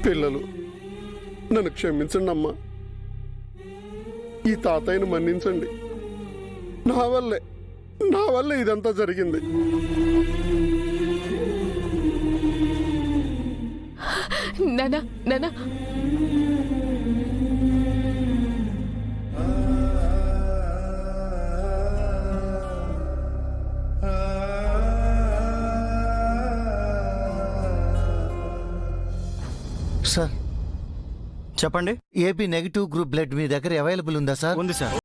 పిల్లలు, నన్ను క్షమించండి అమ్మా. ఈ తాతయ్యను మన్నించండి. నా వల్లే ఇదంతా జరిగింది. నానా నానా సార్ చెప్పండి. ఏబీ నెగిటివ్ గ్రూప్ బ్లడ్ మీ దగ్గర అవైలబుల్ ఉందా సార్? ఉంది సార్.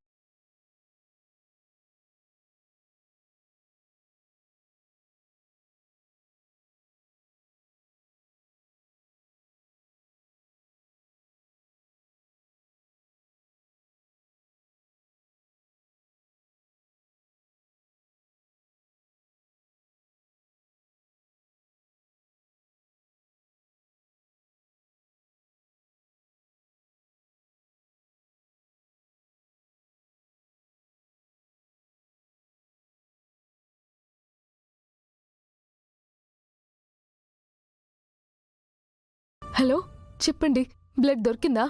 హలో, చెప్పండి. బ్లడ్ దొరికిందా?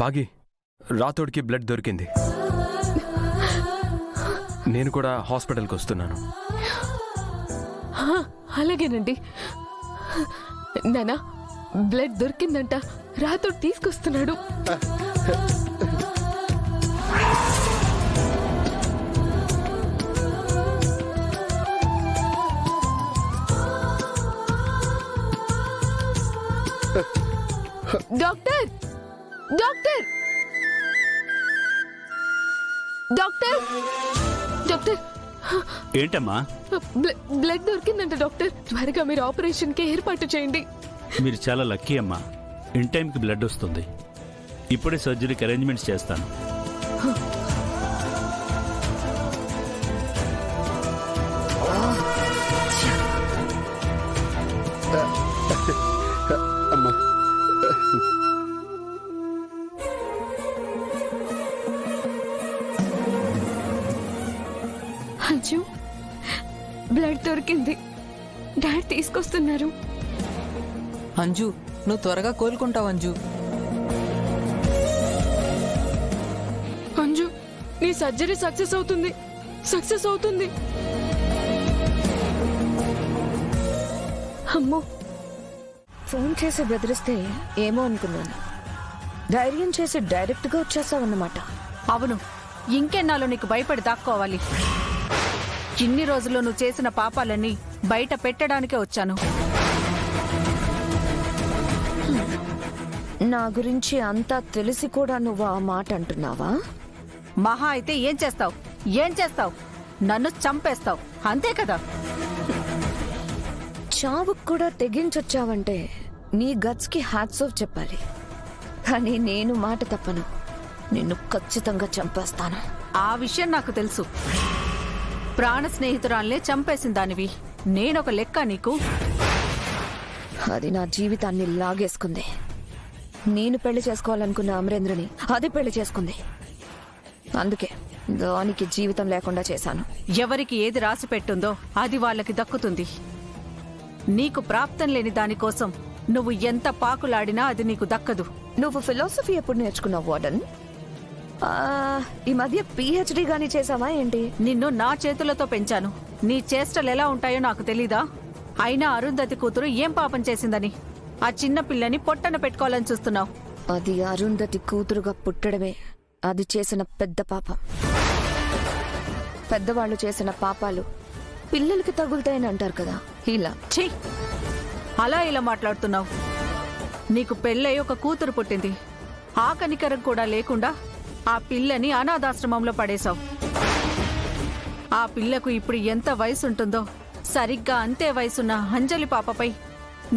బాగి, రాతోడికి బ్లడ్ దొరికింది. నేను కూడా హాస్పిటల్కి వస్తున్నాను. అలాగేనండి. నానా, బ్లడ్ దొరికిందంట. రాతోడు తీసుకొస్తున్నాడు. డాక్టర్ డాక్టర్ డాక్టర్ డాక్టర్ ఏంటమ్మా? బ్లడ్ దొరికిందంట డాక్టర్. త్వరగా మీరు ఆపరేషన్ కి ఏర్పాటు చేయండి. మీరు చాలా లక్కీ అమ్మా. ఇన్ టైంకి బ్లడ్ వస్తుంది. ఇప్పుడే సర్జరీకి అరేంజ్మెంట్స్ చేస్తాను. అమ్మా, అంజు, బ్లడ్ దొరికింది. డాడ్ తీసుకొస్తున్నారు. అంజు, నువ్వు త్వరగా కోలుకుంటావు అంజు. అంజు, నీ సర్జరీ సక్సెస్ అవుతుంది. అమ్మో, ఫోన్ చేసి బెదిరిస్తే ఏమో అనుకున్నాను. ధైర్యం చేసి డైరెక్ట్గా వచ్చేసావన్నమాట. అవును, ఇంకెన్నాళ్ళు నీకు భయపడి దాక్కోవాలి? ఇన్ని రోజులు నువ్వు చేసిన పాపాలన్నీ బయట పెట్టడానికే వచ్చాను. నా గురించి అంతా తెలిసి కూడా నువ్వు ఆ మాట అంటున్నావా? మహా అయితే ఏం చేస్తావు? నన్ను చంపేస్తావు, అంతే కదా? చావుకు కూడా తెగించొచ్చావంటే నీ గట్స్ కి హ్యాట్స్ ఆఫ్ చెప్పాలి. కానీ నేను మాట తప్పను. నిన్ను ఖచ్చితంగా చంపేస్తాను. ఆ విషయం నాకు తెలుసు. ప్రాణ స్నేహితురాల్నే చంపేసిన దానివి నేనొక లెక్క నీకు? అది నా జీవితాన్ని లాగేసుకుంది. నేను పెళ్లి చేసుకోవాలనుకున్న అమరేంద్రని అది పెళ్లి చేసుకుంది. అందుకే దానికి జీవితం లేకుండా చేశాను. ఎవరికి ఏది రాసి పెట్టుందో అది వాళ్ళకి దక్కుతుంది. నీకు ప్రాప్తం లేని దానికోసం నువ్వు ఎంత పాకులాడినా అది నీకు దక్కదు. నువ్వు ఫిలాసఫీ ఎప్పుడు నేర్చుకున్నావు వార్డెన్? ఈ మధ్య పిహెచ్డి గానీ చేసావా ఏంటి? నిన్ను నా చేతులతో పెంచాను. నీ చేష్టలు ఎలా ఉంటాయో నాకు తెలీదా? అయినా అరుంధతి కూతురు ఏం పాపం చేసిందని ఆ చిన్న పిల్లని పొట్టన పెట్టుకోవాలని చూస్తున్నావు? అది అరుంధతి కూతురుగా పుట్టడమే అది చేసిన పెద్ద పాపం. పెద్దవాళ్ళు చేసిన పాపాలు పిల్లలకి తగులుతాయని అంటారు కదా, ఇలా. ఛీ, అలా ఇలా మాట్లాడుతున్నావు. నీకు పెళ్ళై ఒక కూతురు పుట్టింది. ఆ కనికరం కూడా లేకుండా ఆ పిల్లని అనాథాశ్రమంలో పడేశావు. ఆ పిల్లకు ఇప్పుడు ఎంత వయసు ఉంటుందో సరిగ్గా అంతే వయసున్న అంజలి పాపపై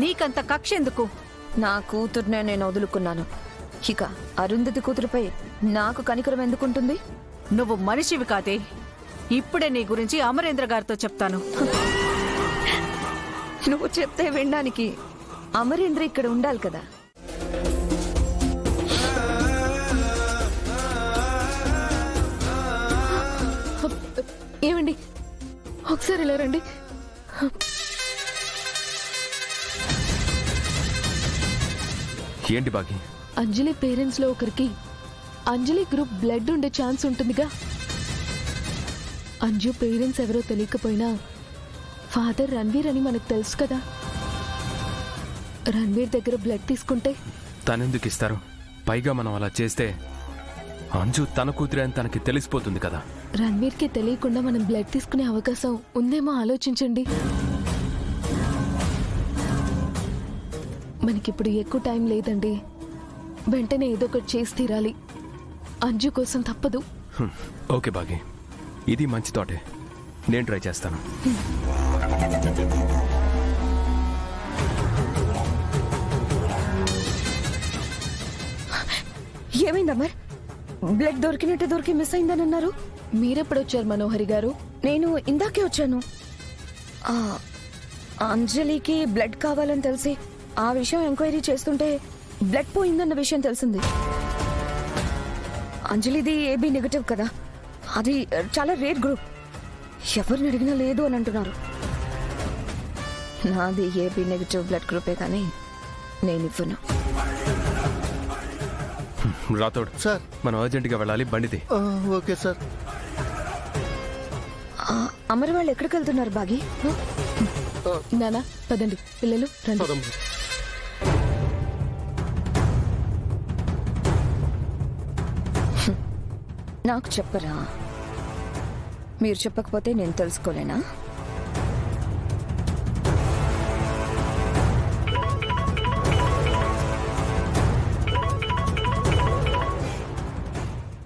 నీకంత కక్ష ఎందుకు? నా కూతుర్నే నేను వదులుకున్నాను. ఇక అరుంధతి కూతురుపై నాకు కనికరం ఎందుకుంటుంది? నువ్వు మనిషివి కాదే. ఇప్పుడే నీ గురించి అమరేంద్ర గారితో చెప్తాను. నువ్వు చెప్తే వినడానికి అమరేంద్ర ఇక్కడ ఉండాలి కదా. ఏమండి, ఒకసారి ఇలా రండి. ఏంటి బాగి? అంజలి పేరెంట్స్ లో ఒకరికి అంజలి గ్రూప్ బ్లడ్ ఉండే ఛాన్స్ ఉంటుందిగా. అంజు పేరెంట్స్ ఎవరో తెలియకపోయినా ఫాదర్ రణ్వీర్ అని మనకు తెలుసు కదా. రణ్వీర్ దగ్గర బ్లడ్ తీసుకుంటే తనెందుకు ఇస్తారు? పైగా మనం అలా చేస్తే అంజు తన కూతురే అని తనకి తెలిసిపోతుంది కదా. రణ్వీర్కి తెలియకుండా మనం బ్లడ్ తీసుకునే అవకాశం ఉందేమో ఆలోచించండి. మనకిప్పుడు ఎక్కువ టైం లేదండి. వెంటనే ఏదో ఒకటి చేసి తీరాలి. అంజు కోసం తప్పదు. ఓకే బాగి, ఇది మంచి తోటే. నేను ట్రై చేస్తాను. ఏమైంది అమర్? బ్లడ్ దొరికి మిస్ అయిందని అన్నారు. మీరెప్పుడు వచ్చారు మనోహరి గారు? నేను ఇందాకే వచ్చాను. ఆ, అంజలికి బ్లడ్ కావాలని తెలిసి ఆ విషయం ఎంక్వైరీ చేస్తుంటే బ్లడ్ పోయిందన్న విషయం తెలిసింది. అంజలిది ఏబీ నెగటివ్ కదా, అది చాలా రేర్ గ్రూప్. ఎవరిని అడిగినా లేదు అని అంటున్నారు. నాది ఏబీ నెగటివ్ బ్లడ్ గ్రూపే కానీ నేను ఇవ్వను. రాతోడ్ సార్. మనం అర్జెంటుగా వెళ్ళాలి. బండిది. Okay sir. అమర్ వాళ్ళు ఎక్కడికి వెళ్తున్నారు బాగి? నానా పదండి పిల్లలు రండి. పదమ్మా. నాకు చెప్పరా? మీరు చెప్పకపోతే నేను తెలుసుకోలేనా?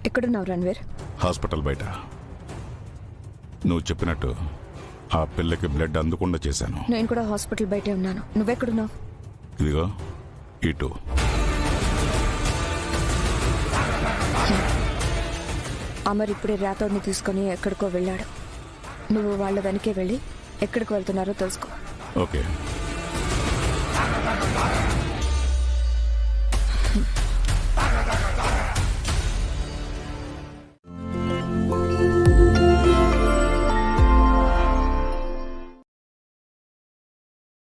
ఎక్కడున్నావు రణ్వీర్? హాస్పిటల్ బయట. నువ్వు చెప్పినట్టు ఆ పిల్లకి బ్లడ్ అందకుండా చేశాను. నేను కూడా హాస్పిటల్ బయటే ఉన్నాను. నువ్వెక్కడున్నావు? ఇదిగో ఇటు. అమర్ ఇప్పుడే రాతోడిని తీసుకొని ఎక్కడికో వెళ్ళాడు. నువ్వు వాళ్ళ వెనకే వెళ్ళి ఎక్కడికి వెళ్తున్నారో తెలుసుకో. ఓకే.